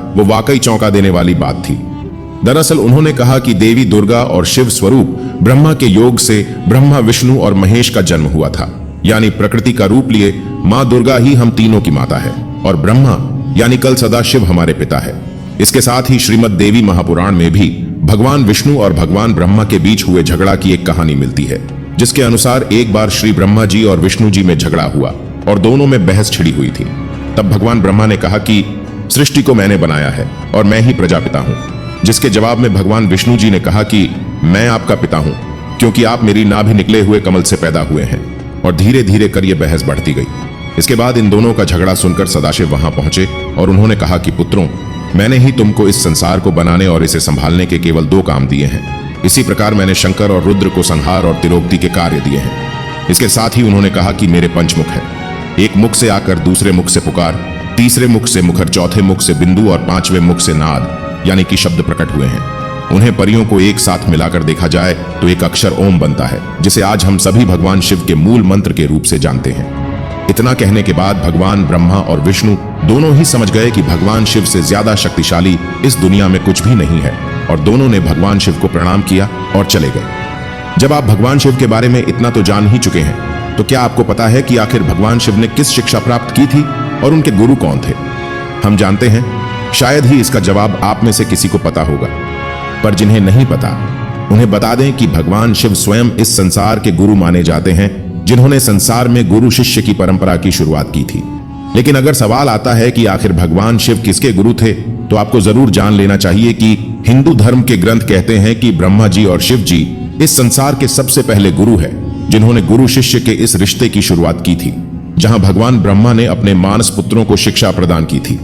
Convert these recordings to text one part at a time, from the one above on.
वो वाकई चौंका देने वाली बात थी। दरअसल उन्होंने कहा कि देवी दुर्गा और शिव स्वरूप ब्रह्मा के योग से ब्रह्मा, विष्णु और महेश का जन्म हुआ था। यानी प्रकृति का रूप लिए मां दुर्गा ही हम तीनों की माता है और ब्रह्मा यानी कल सदा शिव हमारे पिता है। इसके साथ ही श्रीमद् देवी महापुराण में भी भगवान विष्णु और भगवान ब्रह्मा के बीच हुए झगड़ा की एक कहानी मिलती है, जिसके अनुसार एक बार श्री ब्रह्मा जी और विष्णु जी में झगड़ा हुआ और दोनों में बहस छिड़ी हुई थी। तब भगवान ब्रह्मा ने कहा कि सृष्टि को मैंने बनाया है और मैं ही प्रजापिता हूं, जिसके जवाब में भगवान विष्णु जी ने कहा कि मैं आपका पिता हूं क्योंकि आप मेरी नाभि निकले हुए कमल से पैदा हुए हैं। और धीरे धीरे कर यह बहस बढ़ती गई। इसके बाद इन दोनों का झगड़ा सुनकर सदाशिव वहां पहुंचे और उन्होंने कहा कि पुत्रों, मैंने ही तुमको इस संसार को बनाने और इसे संभालने के केवल 2 काम दिए हैं। इसी प्रकार मैंने शंकर और रुद्र को संहार और तिलोक्ति के कार्य दिए हैं। इसके साथ ही उन्होंने कहा कि मेरे पंचमुख है, एक मुख से आकर दूसरे मुख से पुकार, तीसरे मुख से मुखर, चौथे मुख से बिंदु और 5वें मुख से नाद यानी कि शब्द प्रकट हुए हैं। उन्हें परियों को एक साथ मिलाकर देखा जाए तो एक अक्षर ओम बनता है, जिसे आज हम सभी भगवान शिव के मूल मंत्र के रूप से जानते हैं। इतना कहने के बाद भगवान ब्रह्मा और विष्णु दोनों ही समझ गए कि भगवान शिव से ज्यादा शक्तिशाली इस दुनिया में कुछ भी नहीं है और दोनों ने भगवान शिव को प्रणाम किया और चले गए। जब आप भगवान शिव के बारे में इतना तो जान ही चुके हैं, तो क्या आपको पता है कि आखिर भगवान शिव ने किस शिक्षा प्राप्त की थी और उनके गुरु कौन थे? हम जानते हैं, शायद ही इसका जवाब आप में से किसी को पता होगा, पर जिन्हें नहीं पता उन्हें बता दें कि भगवान शिव स्वयं इस संसार के गुरु माने जाते हैं, जिन्होंने संसार में गुरु शिष्य की परंपरा की शुरुआत की थी। लेकिन अगर सवाल आता है कि आखिर भगवान शिव किसके गुरु थे, तो आपको जरूर जान लेना चाहिए कि हिंदू धर्म के ग्रंथ कहते हैं कि ब्रह्मा जी और शिव जी इस संसार के सबसे पहले गुरु हैं, जिन्होंने गुरु शिष्य के इस रिश्ते की शुरुआत की थी, जहां भगवान ब्रह्मा ने अपने मानस पुत्रों को शिक्षा प्रदान की थी,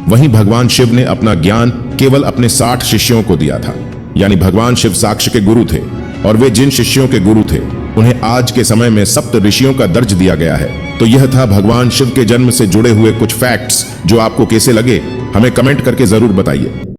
वहीं भगवान शिव ने अपना ज्ञान केवल अपने 60 शिष्यों को दिया था। यानी भगवान शिव साक्ष्य के गुरु थे और वे जिन शिष्यों के गुरु थे उन्हें आज के समय में सप्त ऋषियों का दर्ज दिया गया है। तो यह था भगवान शिव के जन्म से जुड़े हुए कुछ फैक्ट्स, जो आपको कैसे लगे हमें कमेंट करके जरूर बताइए।